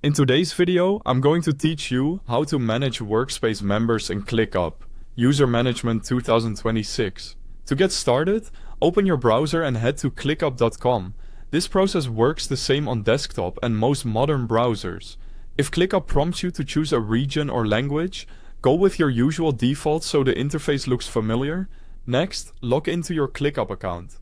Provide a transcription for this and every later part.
In today's video, I'm going to teach you how to manage Workspace members in ClickUp, User Management 2026. To get started, open your browser and head to clickup.com. This process works the same on desktop and most modern browsers. If ClickUp prompts you to choose a region or language, go with your usual default so the interface looks familiar. Next, log into your ClickUp account.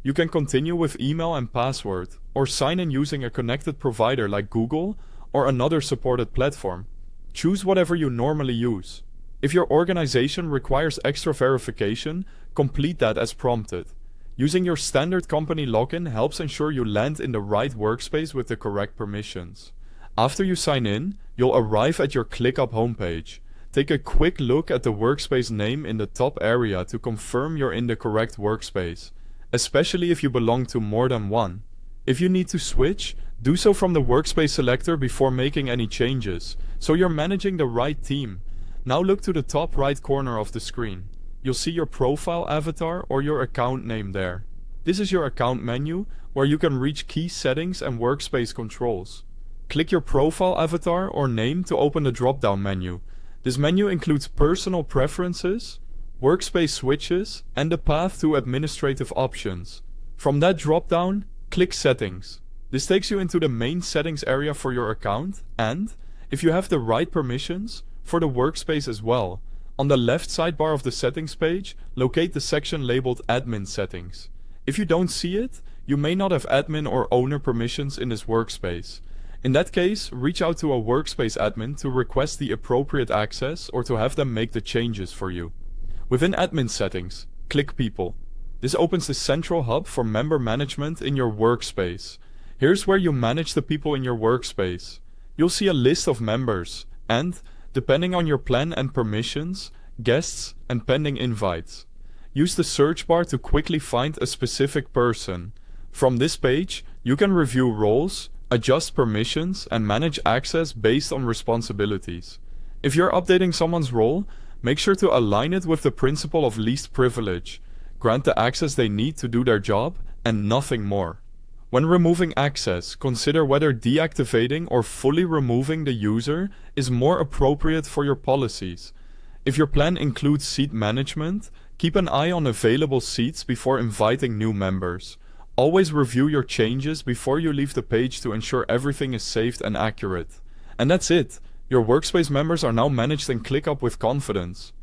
You can continue with email and password, or sign in using a connected provider like Google or another supported platform. Choose whatever you normally use. If your organization requires extra verification, complete that as prompted. Using your standard company login helps ensure you land in the right workspace with the correct permissions. After you sign in, you'll arrive at your ClickUp homepage. Take a quick look at the workspace name in the top area to confirm you're in the correct workspace, especially if you belong to more than one. If you need to switch, do so from the workspace selector before making any changes, so you're managing the right team. Now look to the top right corner of the screen. You'll see your profile avatar or your account name there. This is your account menu, where you can reach key settings and workspace controls. Click your profile avatar or name to open the drop-down menu. This menu includes personal preferences, workspace switches, and the path to administrative options. From that drop-down, click Settings. This takes you into the main settings area for your account and, if you have the right permissions, for the workspace as well. On the left sidebar of the settings page, locate the section labeled Admin Settings. If you don't see it, you may not have admin or owner permissions in this workspace. In that case, reach out to a workspace admin to request the appropriate access or to have them make the changes for you. Within Admin Settings, click People. This opens the central hub for member management in your workspace. Here's where you manage the people in your workspace. You'll see a list of members and, depending on your plan and permissions, guests and pending invites. Use the search bar to quickly find a specific person. From this page, you can review roles, adjust permissions, and manage access based on responsibilities. If you're updating someone's role, make sure to align it with the principle of least privilege. Grant the access they need to do their job and nothing more. When removing access, consider whether deactivating or fully removing the user is more appropriate for your policies. If your plan includes seat management, keep an eye on available seats before inviting new members. Always review your changes before you leave the page to ensure everything is saved and accurate. And that's it! Your workspace members are now managed in ClickUp with confidence.